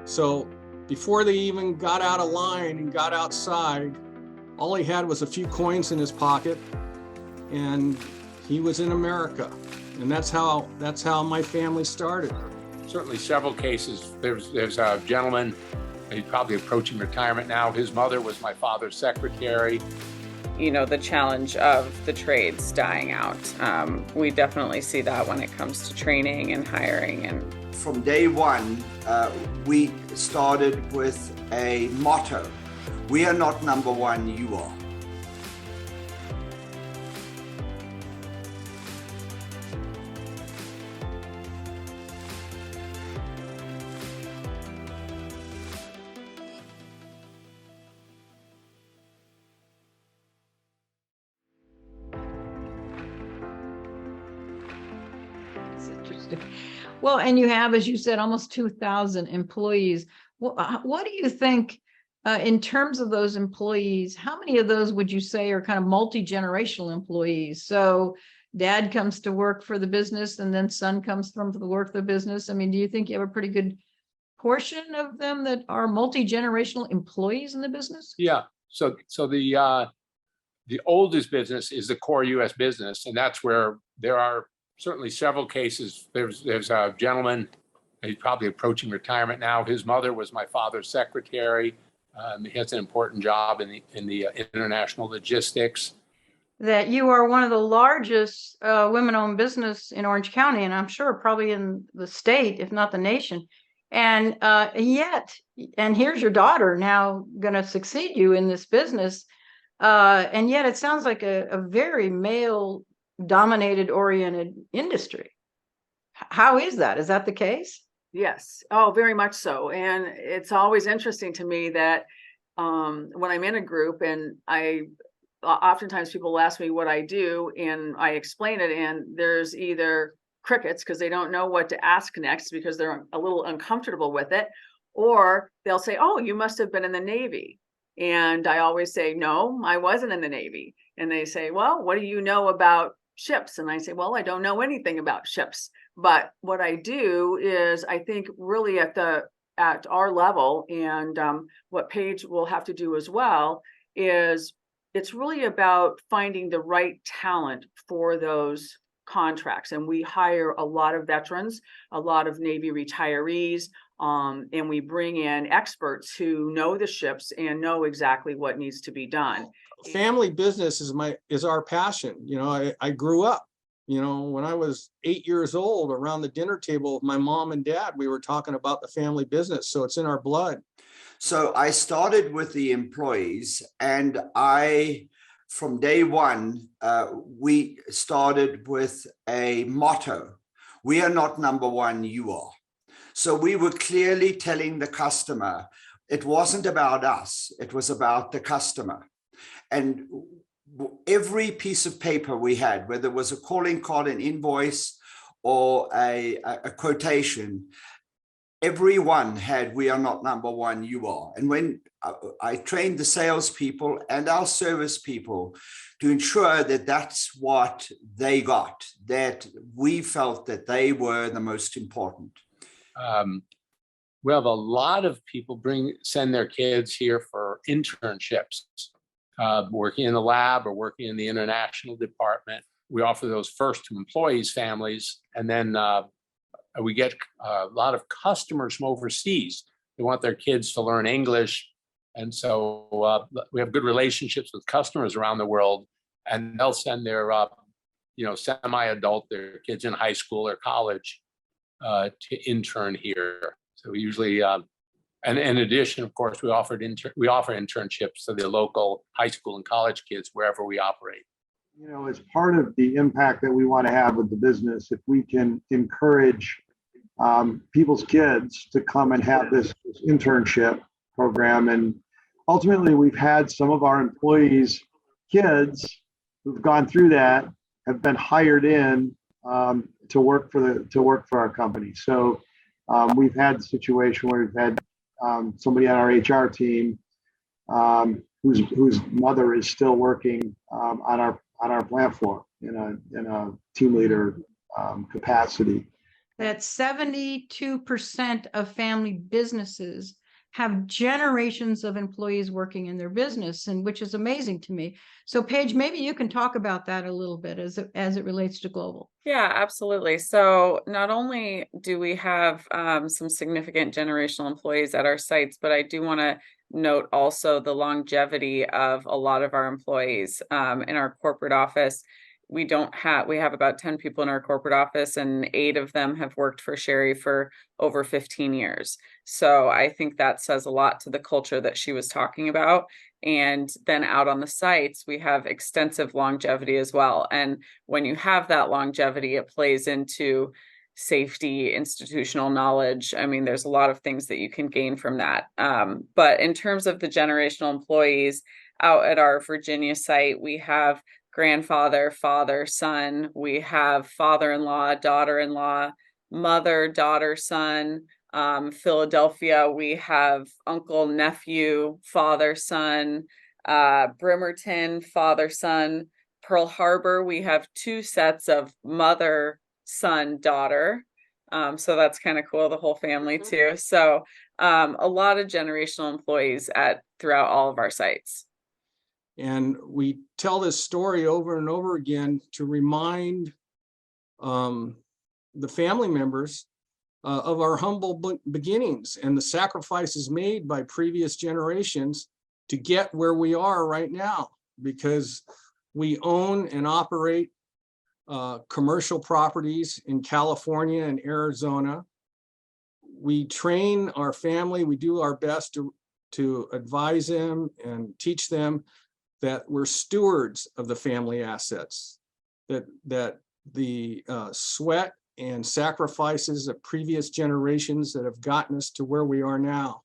So before they even got out of line and got outside, all he had was a few coins in his pocket, and he was in America. And that's how my family started. Certainly several cases. There's a gentleman, he's probably approaching retirement now. His mother was my father's secretary. You know, the challenge of the trades dying out. We definitely see that when it comes to training and hiring. And from day one, we started with a motto: we are not number one, you are. Interesting. Well, and you have, as you said, almost 2,000 employees. What do you think in terms of those employees? How many of those would you say are kind of multi-generational employees? So dad comes to work for the business and then son comes from the work of the business. I mean, do you think you have a pretty good portion of them that are multi-generational employees in the business? Yeah. So the oldest business is the core U.S. business, and that's where there are certainly several cases. There's a gentleman, he's probably approaching retirement now. His mother was my father's secretary. He has an important job in the international logistics. That you are one of the largest women-owned business in Orange County, and I'm sure probably in the state, if not the nation. And yet, and here's your daughter now going to succeed you in this business. And yet it sounds like a very male dominated oriented industry. How is that? Is that the case? Yes. Oh, very much so. And it's always interesting to me that when I'm in a group and oftentimes people ask me what I do and I explain it, and there's either crickets because they don't know what to ask next because they're a little uncomfortable with it, or they'll say, oh, you must have been in the Navy. And I always say, no, I wasn't in the Navy. And they say, well, what do you know about ships? And I say, well, I don't know anything about ships. But what I do is, I think really at our level, and what Paige will have to do as well, is it's really about finding the right talent for those contracts. And we hire a lot of veterans, a lot of Navy retirees, and we bring in experts who know the ships and know exactly what needs to be done. Family business is our passion. You know, I grew up, you know, when I was 8 years old, around the dinner table with my mom and dad, we were talking about the family business. So it's in our blood. So I started with the employees, and from day one, we started with a motto: we are not number one, you are. So we were clearly telling the customer, it wasn't about us, it was about the customer. And every piece of paper we had, whether it was a calling card, an invoice, or a quotation, everyone had, we are not number one, you are. And when I trained the salespeople and our service people to ensure that that's what they got, that we felt that they were the most important. We have a lot of people send their kids here for internships, working in the lab or working in the international department. We offer those first to employees' families, and then we get a lot of customers from overseas. They want their kids to learn English, and so we have good relationships with customers around the world, and they'll send their semi-adult, their kids in high school or college, to intern here. So we usually, and in addition, of course, we offer internships to the local high school and college kids wherever we operate. You know, as part of the impact that we want to have with the business, if we can encourage people's kids to come and have this internship program, and ultimately we've had some of our employees' kids who've gone through that have been hired in to work for our company. So we've had the situation where we've had somebody on our HR team whose mother is still working on our plant floor in a team leader capacity. that 72% of family businesses have generations of employees working in their business, and which is amazing to me. So Paige, maybe you can talk about that a little bit as it relates to global. Yeah, absolutely. So not only do we have some significant generational employees at our sites, but I do want to note also the longevity of a lot of our employees in our corporate office. We have about 10 people in our corporate office, and 8 of them have worked for Sherry for over 15 years. So I think that says a lot to the culture that she was talking about. And then out on the sites, we have extensive longevity as well. And when you have that longevity, it plays into safety, institutional knowledge. I mean, there's a lot of things that you can gain from that. But in terms of the generational employees out at our Virginia site, we have grandfather, father, son. We have father-in-law, daughter-in-law, mother, daughter, son. Philadelphia, we have uncle, nephew, father, son. Bremerton, father, son. Pearl Harbor, we have 2 sets of mother, son, daughter. So that's kind of cool, the whole family too. So a lot of generational employees throughout all of our sites. And we tell this story over and over again to remind the family members of our humble beginnings and the sacrifices made by previous generations to get where we are right now, because we own and operate commercial properties in California and Arizona. We train our family, we do our best to advise them and teach them that we're stewards of the family assets, that the sweat and sacrifices of previous generations that have gotten us to where we are now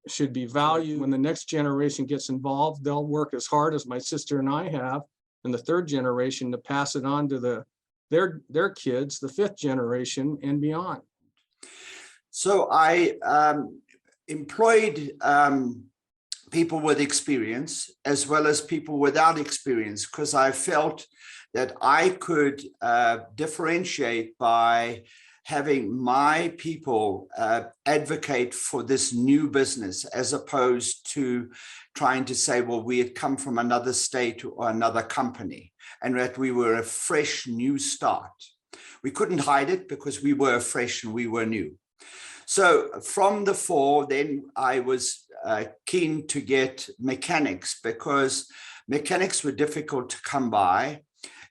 should be valued. When the next generation gets involved, they'll work as hard as my sister and I have in the 3rd generation to pass it on to their kids, the 5th generation and beyond. So I employed people with experience as well as people without experience, because I felt that I could differentiate by having my people advocate for this new business, as opposed to trying to say, well, we had come from another state or another company, and that we were a fresh new start. We couldn't hide it because we were fresh and we were new. So from the 4, then I was keen to get mechanics, because mechanics were difficult to come by.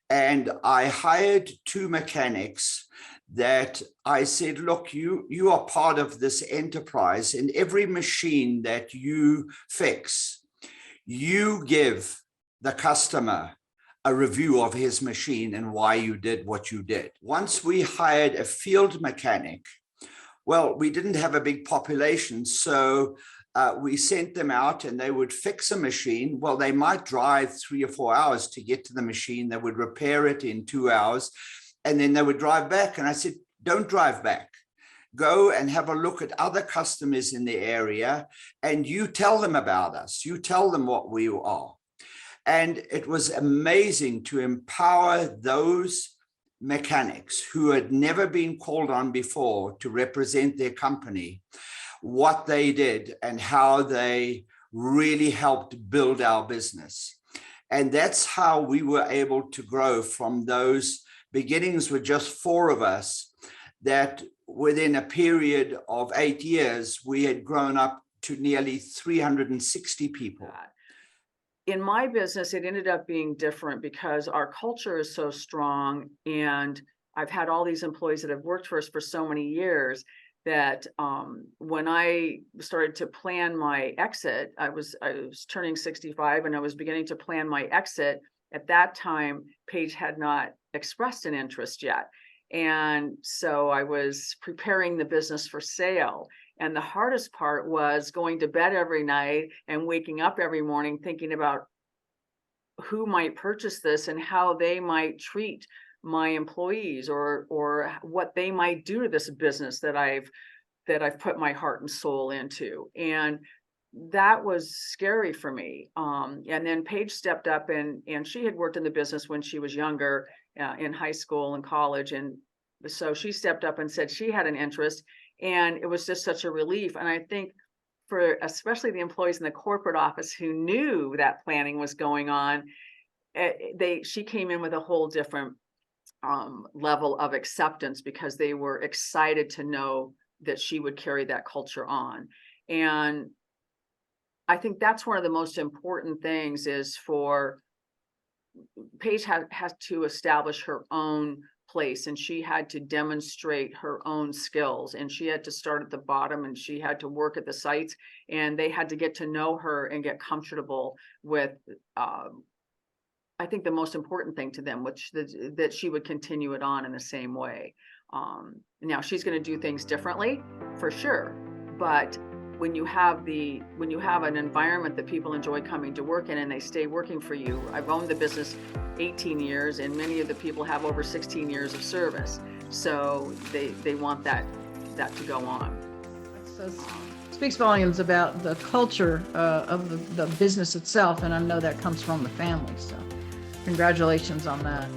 And I hired 2 mechanics that I said, look, you are part of this enterprise, and every machine that you fix, you give the customer a review of his machine and why you did what you did. Once we hired a field mechanic, well, we didn't have a big population, so we sent them out and they would fix a machine. Well, they might drive 3 or 4 hours to get to the machine. They would repair it in 2 hours, and then they would drive back. And I said, don't drive back. Go and have a look at other customers in the area, and you tell them about us. You tell them what we are. And it was amazing to empower those mechanics who had never been called on before to represent their company, what they did and how they really helped build our business. And that's how we were able to grow from those beginnings with just 4 of us, that within a period of 8 years, we had grown up to nearly 360 people. In my business, it ended up being different because our culture is so strong, and I've had all these employees that have worked for us for so many years that when I started to plan my exit, I was turning 65 and I was beginning to plan my exit. At that time, Paige had not expressed an interest yet. And so I was preparing the business for sale. And the hardest part was going to bed every night and waking up every morning thinking about who might purchase this and how they might treat my employees, or what they might do to this business that I've put my heart and soul into. And that was scary for me. And then Paige stepped up, and she had worked in the business when she was younger, in high school and college, and So she stepped up and said she had an interest, and it was just such a relief. And I think for especially the employees in the corporate office who knew that planning was going on, she came in with a whole different level of acceptance, because they were excited to know that she would carry that culture on. And I think that's one of the most important things, is for Paige has to establish her own place, and she had to demonstrate her own skills, and she had to start at the bottom, and she had to work at the sites, and they had to get to know her and get comfortable with I think the most important thing to them, which that she would continue it on in the same way. Now she's going to do things differently for sure, but when you have an environment that people enjoy coming to work in and they stay working for you. I've owned the business 18 years, and many of the people have over 16 years of service, so they want that to go on. So speaks volumes about the culture of the business itself, and I know that comes from the family. So congratulations on that.